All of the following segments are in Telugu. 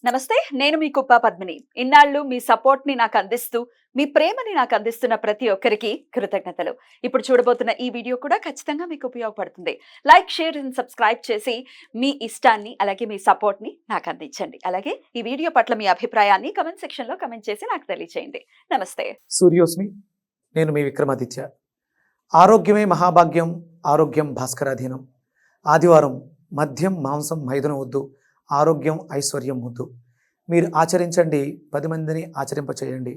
నమస్తే, నేను మీ కుప్ప పద్మిని. ఇన్నాళ్ళు మీ సపోర్ట్‌ని నాకు అందిస్తూ, మీ ప్రేమని నాకు అందిస్తున్న ప్రతి ఒక్కరికి కృతజ్ఞతలు. ఇప్పుడు చూడబోతున్న ఈ వీడియో కూడా ఖచ్చితంగా మీకు ఉపయోగపడుతుంది. లైక్, షేర్ అండ్ సబ్స్క్రైబ్ చేసి మీ ఇష్టాన్ని అలాగే మీ సపోర్ట్‌ని నాకు అందించండి. అలాగే ఈ వీడియో పట్ల మీ అభిప్రాయాన్ని కామెంట్ సెక్షన్‌లో కామెంట్ చేసి నాకు తెలియజేయండి. నమస్తే. సూర్యోస్మి. నేను మీ విక్రమాదిత్య. ఆరోగ్యమే మహాభాగ్యం, ఆరోగ్యం భాస్కరాధీనం. ఆదివారం మద్యం మాంసం మైదనం వద్దు, ఆరోగ్యం ఐశ్వర్యం వద్దు. మీరు ఆచరించండి, 10 మందిని ఆచరింపచేయండి.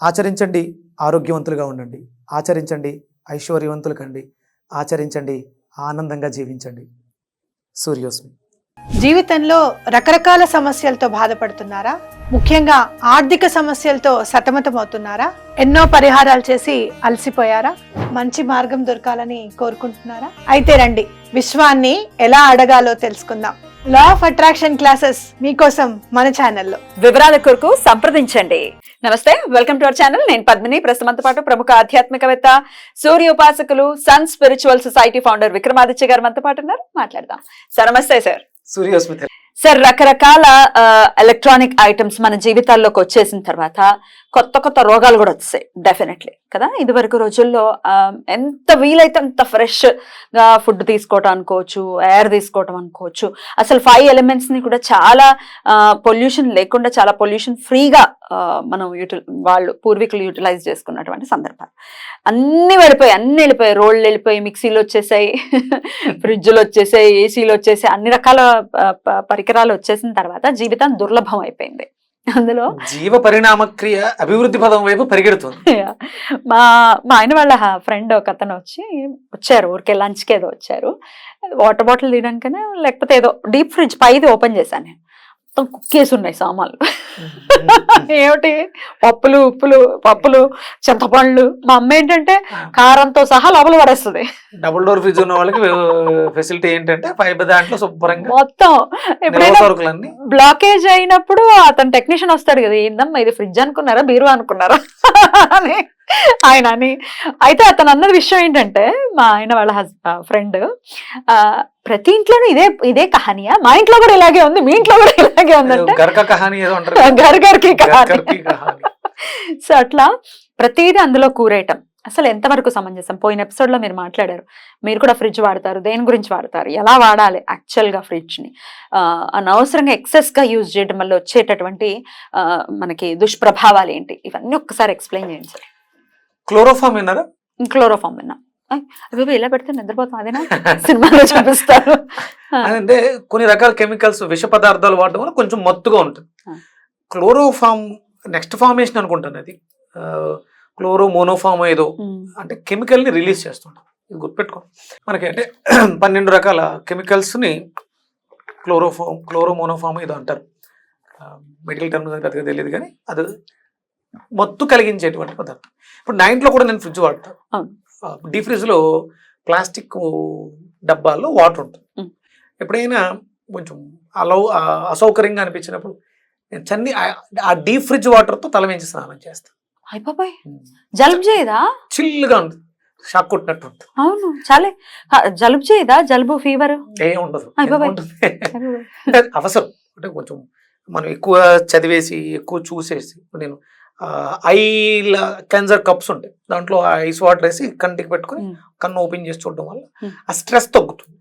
ఆచరించండి, ఆరోగ్యవంతులుగా ఉండండి. ఆచరించండి, ఐశ్వర్యవంతులు కండి. ఆచరించండి, ఆనందంగా జీవించండి. సూర్యోస్మి. జీవితంలో రకరకాల సమస్యలతో బాధపడుతున్నారా? ముఖ్యంగా ఆర్థిక సమస్యలతో సతమతమవుతున్నారా? ఎన్నో పరిహారాలు చేసి అలసిపోయారా? మంచి మార్గం దొరకాలని కోరుకుంటున్నారా? అయితే రండి, విశ్వాన్ని ఎలా అడగాలో తెలుసుకుందాం. లా ఆఫ్ అట్రాక్షన్ క్లాసెస్ మీకోసం మన ఛానల్లో. వివరాల కొరకు సంప్రదించండి. నమస్తే, వెల్కమ్ టు అవర్ ఛానల్. నేను పద్మిని. ప్రస్తుతంతో పాటు ప్రముఖ ఆధ్యాత్మికవేత్త, సూర్య ఉపాసకులు, sun spiritual society founder Vikramaditya గారు మనతో పాటు ఉన్నారు. మాట్లాడదాం. సార్ నమస్తే. సార్ సూర్యోస్మి. సార్, రకరకాల ఎలక్ట్రానిక్ ఐటమ్స్ మన జీవితాల్లోకి వచ్చేసిన తర్వాత కొత్త కొత్త రోగాలు కూడా వచ్చాయి డెఫినెట్లీ కదా. ఇదివరకు రోజుల్లో ఎంత వీలైతే అంత ఫ్రెష్ గా ఫుడ్ తీసుకోవటం అనుకోవచ్చు, ఎయిర్ తీసుకోవటం అనుకోవచ్చు. అసలు 5 ఎలిమెంట్స్ ని కూడా చాలా పొల్యూషన్ లేకుండా, చాలా పొల్యూషన్ ఫ్రీగా మనం వాళ్ళు పూర్వీకులు యూటిలైజ్ చేసుకున్నటువంటి సందర్భాలు. అన్ని వెళ్ళిపోయి రోళ్ళు వెళ్ళిపోయి, మిక్సీలు వచ్చేసాయి, ఫ్రిడ్జ్లు వచ్చేసాయి, ఏసీలు వచ్చేసాయి, అన్ని రకాల పరికరాలు వచ్చేసిన తర్వాత జీవితం దుర్లభం అయిపోయింది. అందులో జీవ పరిణామ క్రియ అభివృద్ధి పదం వైపు పరిగెడుతుంది. మా ఆయన వాళ్ళ ఫ్రెండ్ ఒక అతను వచ్చారు, ఊరికే లంచ్కి ఏదో వచ్చారు. వాటర్ బాటిల్ తీయడానికనే లేకపోతే ఏదో డీప్ ఫ్రిడ్జ్ పైది ఓపెన్ చేశాను నేను. మొత్తం కుక్కేసి ఉన్నాయి సామాన్లు. ఏమిటి, పప్పులు, చింతపండ్లు. మా అమ్మ ఏంటంటే కారంతో సహా లోపల పడేస్తుంది. డబుల్ డోర్ ఫ్రిడ్జ్ ఉన్న వాళ్ళకి ఫెసిలిటీ ఏంటంటే ఫైబర్ దాంట్లో శుభ్రంగా మొత్తం. ఎప్పుడైనా సరుకులన్నీ బ్లాకేజ్ అయినప్పుడు అతను టెక్నీషియన్ వస్తాడు కదా, ఏందమ్మా ఇది ఫ్రిడ్జ్ అనుకున్నారా, బీరువా అనుకున్నారా అని ఆయన అని. అయితే అతను అన్నది విషయం ఏంటంటే, మా ఆయన వాళ్ళ ఫ్రెండ్, ప్రతి ఇంట్లోనూ ఇదే కహానియా, మా ఇంట్లో కూడా ఇలాగే ఉంది, మీ ఇంట్లో కూడా ఇలాగే ఉందంటే గర్గర్కి కహాని. సో అట్లా ప్రతిదీ అందులో కూరేయటం అసలు ఎంతవరకు సమంజసం? పోయిన ఎపిసోడ్ లో మీరు మాట్లాడారు, మీరు కూడా ఫ్రిడ్జ్ వాడతారు, దేని గురించి వాడతారు, ఎలా వాడాలి యాక్చువల్ గా ఫ్రిడ్జ్ ని, అనవసరంగా ఎక్సెస్ గా యూజ్ చేయడం వల్ల వచ్చేటటువంటి మనకి దుష్ప్రభావాలు ఏంటి, ఇవన్నీ ఒక్కసారి ఎక్స్ప్లెయిన్ చేయండి సార్. క్లోరోఫామ్ విన్నారా? క్లోరోఫామ్ విన్నా. అవి ఇలా పెడితే నిద్రపోతాం, అదేనా సినిమాలో చూపిస్తారు. అంటే కొన్ని రకాల కెమికల్స్, విష పదార్థాలు వాడడం వల్ల కొంచెం మత్తుగా ఉంటుంది. క్లోరోఫామ్ నెక్స్ట్ ఫార్మేషన్ అనుకుంటాను, అది క్లోరో మోనోఫామ్ ఏదో, అంటే కెమికల్ ని రిలీజ్ చేస్తుంటాం. ఇది గుర్తుపెట్టుకో. మనకి అంటే 12 రకాల కెమికల్స్ ని క్లోరో మోనోఫామ్ ఏదో అంటారు. మెడికల్ టర్మ్ పెద్దగా తెలియదు, కానీ అది మత్తు కలిగించేటువంటి పదార్థం. ఇప్పుడు నా ఇంట్లో కూడా నేను ఫ్రిడ్జ్ వాడతాను. డీప్ ఫ్రిడ్జ్ లో ప్లాస్టిక్ డబ్బాల్లో వాటర్ ఉంటుంది. ఎప్పుడైనా కొంచెం అసౌకర్యంగా అనిపించినప్పుడు నేను చన్ని ఆ డీప్ ఫ్రిడ్జ్ వాటర్ తో తల వేయించి స్నానం చేస్తాను. అయిపోయి జలుబు చేయదా? చిల్లుగా ఉంటుంది, షాక్ కొట్టినట్టు ఉంటుంది. అవును, చాలా జలుబు చేయదా? జలుబు ఫీవర్ ఏం ఉండదు. అవసరం అంటే కొంచెం మనం ఎక్కువ చదివేసి ఎక్కువ చూసేసి, నేను ఐ క్లెన్జర్ కప్స్ ఉంటాయి, దాంట్లో ఐస్ వాటర్ వేసి కంటికి పెట్టుకుని కన్ను ఓపెన్ చేసి చూడడం వల్ల ఆ స్ట్రెస్ తగ్గుతుంది.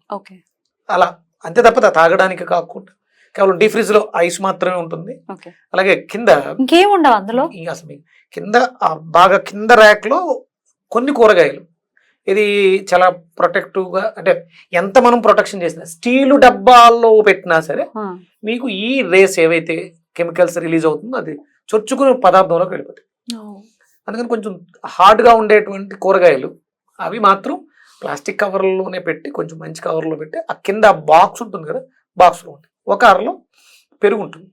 అలా అంతే తప్ప తాగడానికి కాకుండా కేవలం డీప్ ఫ్రిడ్జ్ లో ఐస్ మాత్రమే ఉంటుంది. అలాగే కింద ఇంకేం ఉండవు అందులో. అసలు కింద బాగా కింద ర్యాక్ లో కొన్ని కూరగాయలు, ఇది చాలా ప్రొటెక్టివ్ గా, అంటే ఎంత మనం ప్రొటెక్షన్ చేసినా స్టీలు డబ్బాల్లో పెట్టినా సరే మీకు ఈ రేస్ ఏవైతే కెమికల్స్ రిలీజ్ అవుతుందో అది చొచ్చుకునే పదార్థంలోకి వెళ్ళిపోతాయి. అందుకని కొంచెం హార్డ్ గా ఉండేటువంటి కూరగాయలు అవి మాత్రం ప్లాస్టిక్ కవర్లోనే పెట్టి, కొంచెం మంచి కవర్లో పెట్టి, ఆ కింద బాక్స్ ఉంటుంది కదా, బాక్స్ లో ఉంటాయి. ఒక అరలో పెరుగు ఉంటుంది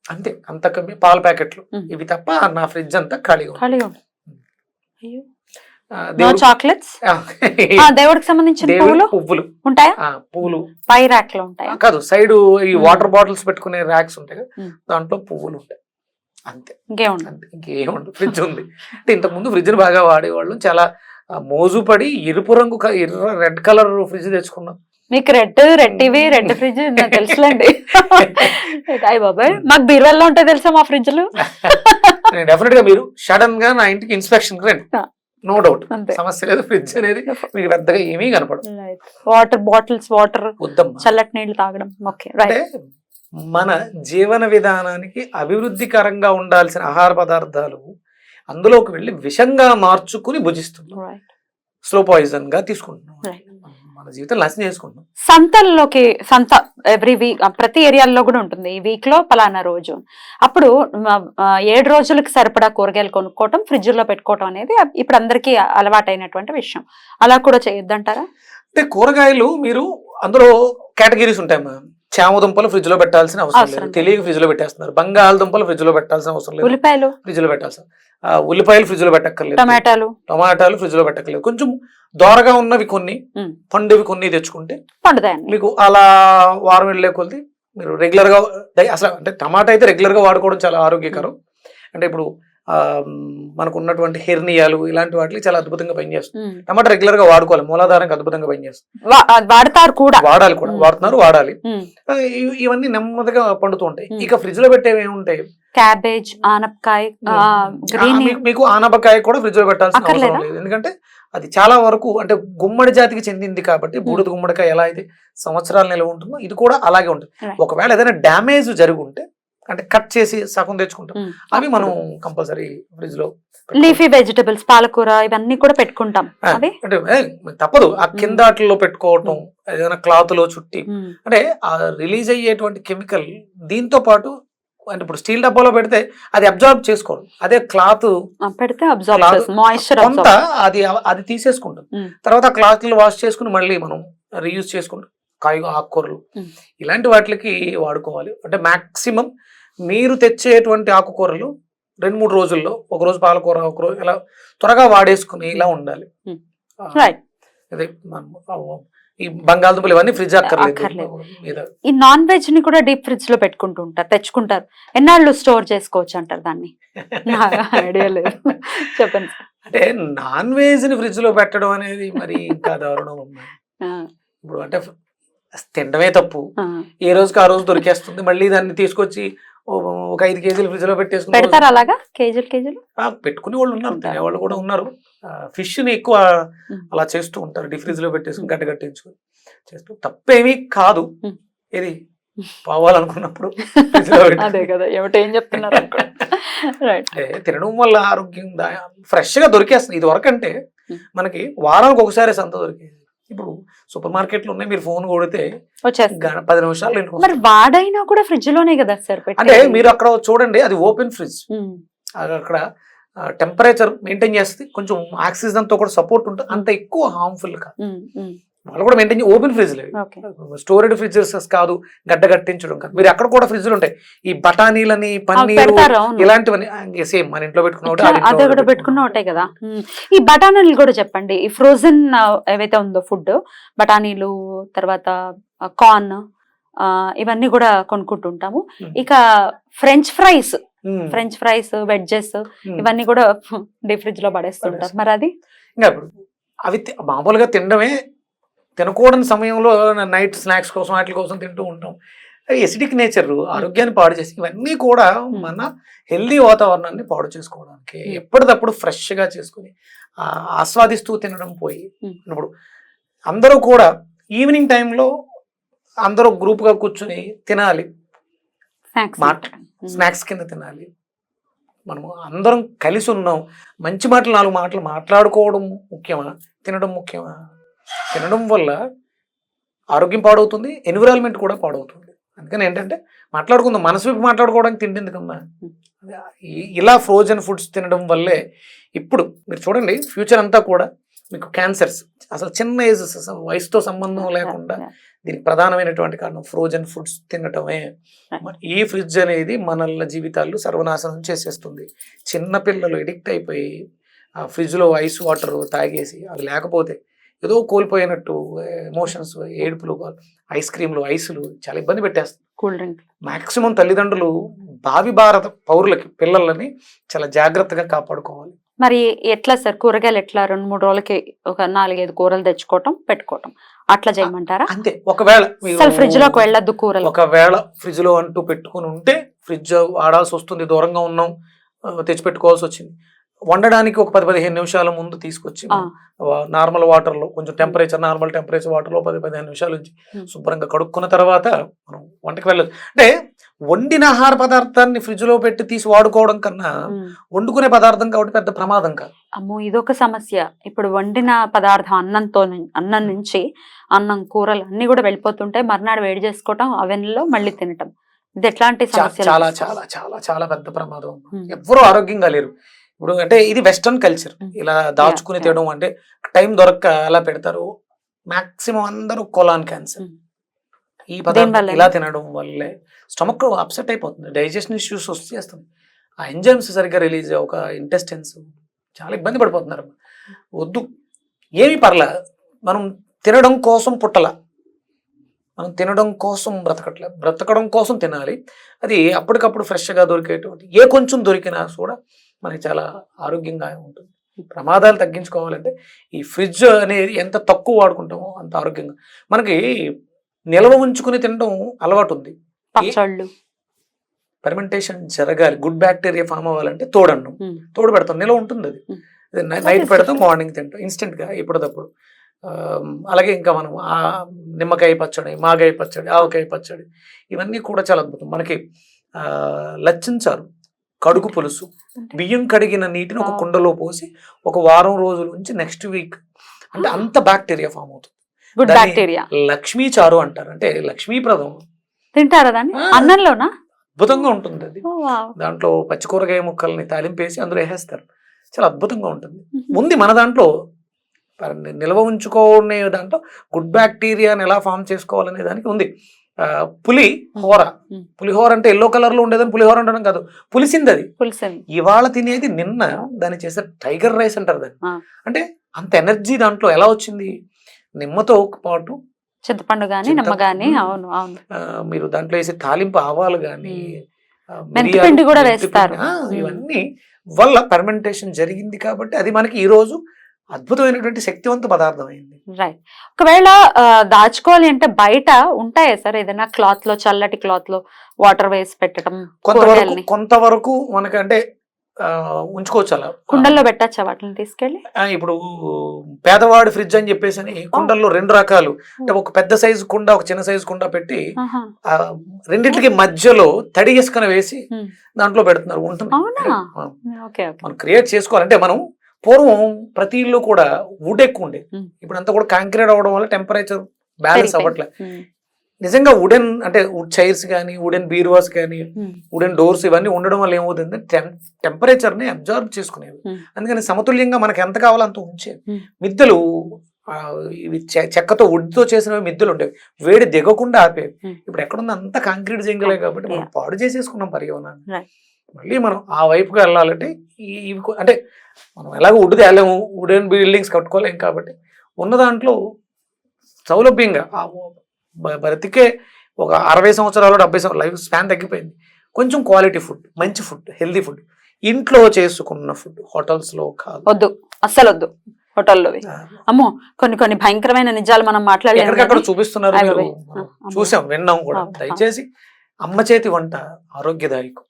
అంతే, అంత కమ్మి పాల ప్యాకెట్లు, ఇవి తప్ప నా ఫ్రిడ్జ్ అంతా ఖాళీగా ఉంటుంది. చాక్లెట్స్, దేవుడికి సంబంధించిన పువ్వులు ఉంటాయా? పువ్వులు పై ర్యాక్ లో ఉంటాయి కాదు, సైడ్ ఈ వాటర్ బాటిల్స్ పెట్టుకునే ర్యాక్స్ ఉంటాయి కదా, దాంట్లో పువ్వులు ఉంటాయి అంతే, ఇంకేముండదు. ఫ్రిడ్జ్ ఉంది అంటే ఇంతకుముందు ఫ్రిడ్జ్ ని బాగా వాడేవాళ్ళు, చాలా మోజు పడి ఎరుపు రంగు రెడ్ కలర్ ఫ్రిడ్జ్ తెచ్చుకున్నాం. మీకు రెడ్ టీవీ రెడ్ ఫ్రిడ్జ్ తెలుసులేండి. అయ్య బాబాయ్, మాకు బీరువాల్లో ఉంటాయి తెలుసా మా ఫ్రిడ్జ్లు. డెఫినెట్ గా మీరు సడన్ గా నా ఇంటికి ఇన్స్పెక్షన్ రండి, నో డౌట్, అంతే. సమస్య లేదు. ఫ్రిడ్జ్ అనేది మీకు పెద్దగా ఏమీ కనపడదు. వాటర్ బాటిల్స్, వాటర్, వద్దమ్మా. చల్లటి నీళ్లు తాగడం. ఓకే, అంటే మన జీవన విధానానికి అభివృద్ధికరంగా ఉండాల్సిన ఆహార పదార్థాలు అందులోకి వెళ్ళి విషంగా మార్చుకుని భుజిస్తున్నాం, స్లో పాయిజన్ గా తీసుకుంటున్నాం, మన జీవితం నాశనం చేసుకుంటున్నాం. సంతల్లోకి, సంత ఎవ్రీ వీక్ ప్రతి ఏరియాల్లో కూడా ఉంటుంది. ఈ వీక్ లో పలానా రోజు, అప్పుడు 7 రోజులకి సరిపడా కూరగాయలు కొనుక్కోవటం, ఫ్రిడ్జ్ లో పెట్టుకోవటం అనేది ఇప్పుడు అందరికీ అలవాటైనటువంటి విషయం. అలా కూడా చేయొద్దంటారా? అంటే కూరగాయలు మీరు అందులో కేటగిరీస్ ఉంటాయి మ్యామ్. చామదుంపలు ఫ్రిడ్జ్ లో పెట్టాల్సిన అవసరం లేదు, తెలియక ఫ్రిడ్జ్ లో పెట్టేస్తున్నారు. బంగాళదుంపలు ఫ్రిడ్జ్ లో పెట్టాల్సిన అవసరం లేదు, ఉల్లిపాయలు ఫ్రిడ్జ్ లో పెట్టాల్సిన, ఉల్లిపాయలు ఫ్రిడ్జ్ లో పెట్టక్కర్లేదు, టమాటాలు ఫ్రిడ్జ్ లో పెట్టక్కర్లేదు. కొంచెం దోరగా ఉన్నవి కొన్ని, పండువి కొన్ని తెచ్చుకుంటే మీకు అలా వారం వెళ్ళే కొద్ది మీరు రెగ్యులర్ గా అసలు అంటే టమాటా అయితే రెగ్యులర్ గా వాడుకోవడం చాలా ఆరోగ్యకరం. అంటే ఇప్పుడు మనకు ఉన్నటువంటి హెర్నియాలు ఇలాంటి వాటికి చాలా అద్భుతంగా పనిచేస్తుంది. టమాటా రెగ్యులర్ గా వాడుకోవాలి, మూలాధారానికి అద్భుతంగా పనిచేస్తుంది. వాడతారు కూడా, వాడాలి కూడా, వాడుతున్నారు, వాడాలి. ఇవన్నీ నెమ్మదిగా పండుతూ ఉంటాయి. ఇక ఫ్రిడ్జ్ లో పెట్టేవి ఏముంటాయి? క్యాబేజ్, ఆనపకాయ, మీకు ఆనపకాయ కూడా ఫ్రిడ్జ్ లో పెట్టాల్సిన అవసరం లేదు. ఎందుకంటే అది చాలా వరకు అంటే గుమ్మడి జాతికి చెందింది కాబట్టి, బూడిద గుమ్మడికాయ ఎలా అయితే సంవత్సరాల నిల్వ ఉంటుందో ఇది కూడా అలాగే ఉంటుంది. ఒకవేళ ఏదైనా డ్యామేజ్ జరిగి ఉంటే అంటే కట్ చేసి సగం తెచ్చుకుంటాం, అవి మనం కంపల్సరీ ఫ్రిడ్జ్ లో. లీఫీ వెజిటబుల్స్, పాలకూర ఇవన్నీ కూడా పెట్టుకుంటాం. అంటే తప్పదు ఆ కింద వాటిలో పెట్టుకోవటం, ఏదైనా క్లాత్ లో చుట్టి. అంటే ఆ రిలీజ్ అయ్యేటువంటి కెమికల్ దీంతో పాటు, అంటే ఇప్పుడు స్టీల్ డబ్బాలో పెడితే అది అబ్జార్బ్ చేసుకోవడం, అదే క్లాత్ పెడితే కొంత అది తీసేసుకుంటాం. తర్వాత ఆ క్లాత్ వాష్ చేసుకుని మళ్ళీ మనం రీయూజ్ చేసుకుంటాం. ఆకుకూరలు ఇలాంటి వాటికి వాడుకోవాలి. అంటే మాక్సిమం మీరు తెచ్చేటువంటి ఆకుకూరలు 2-3 రోజుల్లో, ఒక రోజు పాలకూర, ఒక రోజు ఇలా త్వరగా వాడేసుకుని ఇలా ఉండాలి. అదే ఈ బంగాళదుంపలు ఇవన్నీ ఫ్రిడ్జ్ అక్కర్లేదు. ఈ నాన్ వెజ్ ని కూడా డీప్ ఫ్రిడ్జ్ లో పెట్టుకుంటూ ఉంటారు, తెచ్చుకుంటారు. ఎన్నాళ్ళు స్టోర్ చేసుకోవచ్చు అంటారు దాన్ని? ఐడియా లేదు, చెప్పండి. అంటే నాన్ వెజ్ ని ఫ్రిడ్జ్ లో పెట్టడం అనేది మరి ఇంకా దారుణం. ఇప్పుడు అంటే తినడమే తప్పు, ఏ రోజుకి ఆ రోజు దొరికేస్తుంది. మళ్ళీ దాన్ని తీసుకొచ్చి ఒక 5 కేజీలు ఫ్రిడ్జ్ లో పెట్టేసుకుని పెడతారు. అలాగా కేజీలు పెట్టుకునే వాళ్ళు ఉన్నారు, తినేవాళ్ళు కూడా ఉన్నారు. ఫిష్ ని ఎక్కువ అలా చేస్తూ ఉంటారు, డీ ఫ్రిడ్జ్ లో పెట్టేసుకుని గడ్డగట్టించుకుని చేస్తూ. తప్పేమీ కాదు, ఇది పోవాలనుకున్నప్పుడు అదే కదా, ఏం చెప్తున్నారు. తినడం వల్ల ఆరోగ్యం ఫ్రెష్ గా దొరికేస్తుంది. ఇది వరకు అంటే మనకి వారానికి ఒకసారి సంత దొరికేది. ఇప్పుడు సూపర్ మార్కెట్లు ఉన్నాయి, మీరు ఫోన్ కొడితే 10 నిమిషాలు. మరి వాడైనా కూడా ఫ్రిడ్జ్ లోనే కదా సార్? అంటే మీరు అక్కడ చూడండి, అది ఓపెన్ ఫ్రిడ్జ్, అక్కడ టెంపరేచర్ మెయింటైన్ చేస్తుంది, కొంచెం ఆక్సిజన్ తో కూడా సపోర్ట్ ఉంటుంది, అంత ఎక్కువ హార్మ్ఫుల్ కాదు. వాళ్ళు కూడా మెయింటైన్ ఓపెన్ ఫ్రిడ్జ్ లేదు, స్టోరేజ్ ఫ్రిడ్జెస్ కాదు, గడ్డ కట్టించడం కాదు. మీరు అక్కడ కూడా ఫ్రిడ్జ్లు ఉంటాయి, ఈ బఠానీలని, పన్నీరు ఇలాంటివన్నీ సేమ్ మన ఇంట్లో పెట్టుకున్న ఉంటాయి కదా. ఈ బఠానీలు కూడా చెప్పండి. ఈ ఫ్రోజన్ ఏవైతే ఉందో ఫుడ్, బఠానీలు, తర్వాత కార్న్, ఇవన్నీ కూడా కొనుక్కుంటుంటాము. ఇక ఫ్రెంచ్ ఫ్రైస్, వెడ్జెస్ ఇవన్నీ కూడా డీప్ ఫ్రిడ్జ్ లో పడేస్తుంటారు. మరి అది అవి మామూలుగా తినడమే, తినకూడని సమయంలో నైట్ స్నాక్స్ కోసం వాటి కోసం తింటూ ఉంటాం. ఎసిడిక్ నేచర్ ఆరోగ్యాన్ని పాడు చేసి, ఇవన్నీ కూడా మన హెల్దీ వాతావరణాన్ని పాడు చేసుకోవడానికి ఎప్పటికప్పుడు ఫ్రెష్గా చేసుకుని ఆస్వాదిస్తూ తినడం పోయి, ఇప్పుడు అందరూ కూడా ఈవినింగ్ టైంలో అందరూ గ్రూప్గా కూర్చుని తినాలి, స్నాక్స్ కింద తినాలి. మనము అందరం కలిసి ఉన్నాం, మంచి మాటలు 4 మాటలు మాట్లాడుకోవడం ముఖ్యమా, తినడం ముఖ్యమా? తినడం వల్ల ఆరోగ్యం పాడవుతుంది, ఎన్విరాన్మెంట్ కూడా పాడవుతుంది. అందుకని ఏంటంటే మాట్లాడుకుందాం, మనసు విప్పి మాట్లాడుకోవడానికి తిండిందికమ్మా. ఇలా ఫ్రోజన్ ఫుడ్స్ తినడం వల్లే ఇప్పుడు మీరు చూడండి, ఫ్యూచర్ అంతా కూడా మీకు క్యాన్సర్స్, అసలు చిన్న ఏజ్, వయసుతో సంబంధం లేకుండా దీనికి ప్రధానమైనటువంటి కారణం ఫ్రోజన్ ఫుడ్స్ తినటమే. ఈ ఫ్రిడ్జ్ అనేది మనల్ని జీవితాలు సర్వనాశనం చేసేస్తుంది. చిన్నపిల్లలు ఎడిక్ట్ అయిపోయి ఆ ఫ్రిడ్జ్లో ఐస్ వాటర్ తాగేసి, అది లేకపోతే ఏదో కోల్పోయినట్టు ఎమోషన్స్, ఏడుపులు, ఐస్ క్రీమ్లు, ఐసులు చాలా ఇబ్బంది పెట్టేస్తుంది. కూల్ డ్రింక్ మాక్సిమం తల్లిదండ్రులు భావి భారత పౌరులకి, పిల్లలని చాలా జాగ్రత్తగా కాపాడుకోవాలి. మరి ఎట్లా సార్ కూరగాయలు ఎట్లా 2-3 రోజులకి ఒక 4-5 కూరలు తెచ్చుకోవటం పెట్టుకోవటం అట్లా చేయమంటారా? అంతే. ఒకవేళ అసలు ఫ్రిడ్జ్ లోకి వెళ్ళొద్దు కూరలు. ఒకవేళ ఫ్రిడ్జ్ లో అంటూ పెట్టుకుని ఉంటే ఫ్రిడ్జ్ వాడాల్సి వస్తుంది, దూరంగా ఉన్నాం, తెచ్చి పెట్టుకోవాల్సి వచ్చింది, వండడానికి ఒక 10-15 నిమిషాల ముందు తీసుకొచ్చి నార్మల్ వాటర్ లో కొంచెం నార్మల్ టెంపరేచర్ వాటర్ లో 10-15 నిమిషాల నుంచి శుభ్రంగా కడుక్కున్న తర్వాత మనం వంటకి వెళ్ళదు. అంటే వండిన ఆహార పదార్థాన్ని ఫ్రిడ్జ్ లో పెట్టి తీసి వాడుకోవడం కన్నా వండుకునే పదార్థం కాబట్టి పెద్ద ప్రమాదం కాదు. అమ్మో ఇదొక సమస్య. ఇప్పుడు వండిన పదార్థం అన్నం నుంచి అన్నం కూరలు అన్ని కూడా వెళ్ళిపోతుంటాయి, మర్నాడు వేడి చేసుకోవటం అవెన్లో మళ్ళీ తినటం, ఇది ఎట్లాంటి సమస్య? చాలా చాలా చాలా చాలా పెద్ద ప్రమాదం. ఎవ్వరూ ఆరోగ్యంగా లేరు ఇప్పుడు. అంటే ఇది వెస్టర్న్ కల్చర్, ఇలా దాచుకుని తినడం అంటే టైం దొరక్క అలా పెడతారు. మాక్సిమం అందరూ కొలాన్ క్యాన్సర్ ఈ పదార్థం ఇలా తినడం వల్లే స్టమక్ అప్సెట్ అయిపోతుంది, డైజెషన్ ఇష్యూస్ వచ్చేస్తుంది, ఆ ఎంజైమ్స్ సరిగ్గా రిలీజ్ ఒక ఇంటెస్టైన్స్ చాలా ఇబ్బంది పడిపోతున్నారు. వద్దు, ఏమీ పర్లే, మనం తినడం కోసం పుట్టల, మనం తినడం కోసం బ్రతకడం కోసం తినాలి. అది అప్పటికప్పుడు ఫ్రెష్గా దొరికేటువంటి ఏ కొంచెం దొరికినా కూడా మనకి చాలా ఆరోగ్యంగా ఉంటుంది. ప్రమాదాలు తగ్గించుకోవాలంటే ఈ ఫ్రిడ్జ్ అనేది ఎంత తక్కువ వాడుకుంటామో అంత ఆరోగ్యంగా. మనకి నిల్వ ఉంచుకుని తినడం అలవాటు ఉంది, ఫెర్మెంటేషన్ జరగాలి, గుడ్ బ్యాక్టీరియా ఫామ్ అవ్వాలంటే తోడు పెడతాం, నిల్వ ఉంటుంది, అది నైట్ పెడతాం, మార్నింగ్ తింటాం ఇన్స్టెంట్ గా ఎప్పటికప్పుడు. అలాగే ఇంకా మనం ఆ నిమ్మకాయ పచ్చడి, మాగాయ పచ్చడి, ఆవకాయ పచ్చడి ఇవన్నీ కూడా చాలా అద్భుతం. మనకి లచ్చించారు కడుగు పులుసు, బియ్యం కడిగిన నీటిని ఒక కుండలో పోసి ఒక వారం రోజుల నుంచి నెక్స్ట్ వీక్ అంటే అంత బ్యాక్టీరియా ఫామ్ అవుతుంది. Good bacteria. లక్ష్మీ చారు అంటారు, అంటే లక్ష్మీప్రదం. తింటారా దాన్ని అన్నంలోనా? అద్భుతంగా ఉంటుంది అది. దాంట్లో పచ్చికూరగాయ ముక్కల్ని తాలింపేసి అందులో వేసేస్తారు, చాలా అద్భుతంగా ఉంటుంది. ఉంది మన దాంట్లో నిల్వ ఉంచుకునే దాంట్లో గుడ్ బ్యాక్టీరియాని ఎలా ఫామ్ చేసుకోవాలనే దానికి ఉంది. పులిహోర అంటే ఎల్లో కలర్ లో ఉండేదని పులిహోర ఉండడం కాదు, పులిసింది అది. ఇవాళ తినేది నిన్న దాన్ని చేసే టైగర్ రైస్ అంటారు దాన్ని. అంటే అంత ఎనర్జీ దాంట్లో ఎలా వచ్చింది? నిమ్మతో పాటు చింతపండు గాని నిమ్మ గాని, అవును అవును, మీరు దాంట్లో వేసే తాలింపు ఆవాలు గాని మెంతిపిండి కూడా వేస్తారు, ఇవన్నీ వల్ల ఫెర్మెంటేషన్ జరిగింది కాబట్టి అది మనకి ఈ రోజు అద్భుతమైనటువంటి శక్తివంత పదార్థం అయింది. రైట్. ఒకవేళ దాచుకోవాలి అంటే బయట ఉంటాయా సార్ ఏదైనా క్లాత్ లో, చల్లటి క్లాత్ లో వాటర్ వేసి పెట్టడం? కొంతవరకు మనకి అంటే ఉంచుకోవచ్చు, అలా కుండల్లో పెట్టచ్చా వాటిని తీసుకెళ్ళి? ఇప్పుడు పేదవాడి ఫ్రిడ్జ్ అని చెప్పేసి కుండల్లో 2 రకాలు, అంటే ఒక పెద్ద సైజు కుండ, ఒక చిన్న సైజు కుండ పెట్టి రెండింటికి మధ్యలో తడి ఇసుకన వేసి దాంట్లో పెడుతున్నారు, ఉంటుంది. మనం క్రియేట్ చేసుకోవాలంటే మనం పూర్వం ప్రతి ఇల్లు కూడా వుడ్ ఎక్కువ ఉండేది, ఇప్పుడు అంతా కూడా కాంక్రీట్ అవ్వడం వల్ల టెంపరేచర్ బ్యాలెన్స్ అవ్వట్లేదు. నిజంగా వుడెన్ అంటే వుడ్ చైర్స్ కానీ, వుడెన్ బీరువాస్ కానీ, వుడెన్ డోర్స్ ఇవన్నీ ఉండడం వల్ల ఏమవుతుంది, టెంపరేచర్ ని అబ్జర్వ్ చేసుకునేవి. అందుకని సమతుల్యంగా మనకి ఎంత కావాలో అంత ఉంచేది. మిద్దెలు ఇవి చెక్కతో వుడ్తో చేసినవి మిద్దెలు ఉండేవి, వేడి దిగకుండా ఆపేవి. ఇప్పుడు ఎక్కడుంది అంత కాంక్రీట్ జంగలే కాబట్టి మనం పాడు చేసేసుకున్నాం పర్యావరణాన్ని. మళ్ళీ మనం ఆ వైపుగా వెళ్ళాలంటే ఇవి అంటే మనం ఎలాగో వుడ్ తేలేము, వుడెన్ బిల్డింగ్స్ కట్టుకోలేం కాబట్టి ఉన్న దాంట్లో సౌలభ్యంగా బ్రతికే ఒక 60 సంవత్సరాలు 70 సంవత్సరాలు లైఫ్ స్పాన్ తగ్గిపోయింది. కొంచెం క్వాలిటీ ఫుడ్, మంచి ఫుడ్, హెల్దీ ఫుడ్, ఇంట్లో చేసుకున్న ఫుడ్, హోటల్స్ లో కాదు. వద్దు, అస్సలు వద్దు హోటల్లో. అమ్మో కొన్ని భయంకరమైన నిజాలు మనం మాట్లాడలేదు, ఎక్కడికక్కడ చూపిస్తున్నారు, చూసాం, విన్నాం కూడా. దయచేసి అమ్మ చేతి వంట ఆరోగ్యదాయకం.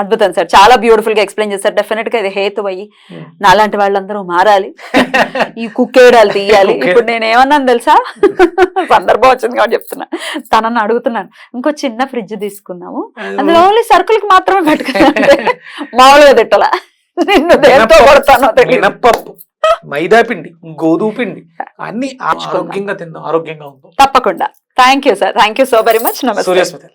అద్భుతం సార్, చాలా బ్యూటిఫుల్ గా ఎక్స్ప్లెయిన్ చేస్తారు. డెఫినెట్ గా ఇది హేతు అయ్యి నాలాంటి వాళ్ళందరూ మారాలి, ఈ కుక్కేడాలు తీయాలి. ఇప్పుడు నేను ఏమన్నాను తెలుసా, సందర్భం వచ్చింది కాబట్టి చెప్తున్నా, తనని అడుగుతున్నాను ఇంకో చిన్న ఫ్రిడ్జ్ తీసుకున్నాము, అందులో ఓన్లీ సరుకులకి మాత్రమే పెట్టుకున్నాను, మామూలుగా తిట్టలా, నిన్ను దేంతో కొడతానో మినప్పప్పు, మైదా పిండి, గోధుమ పిండి అన్ని ఆరోగ్యంగా తిందాం, ఆరోగ్యంగా ఉందాం. తప్పకుండా. Thank you sir, thank you so very much. నమస్తే.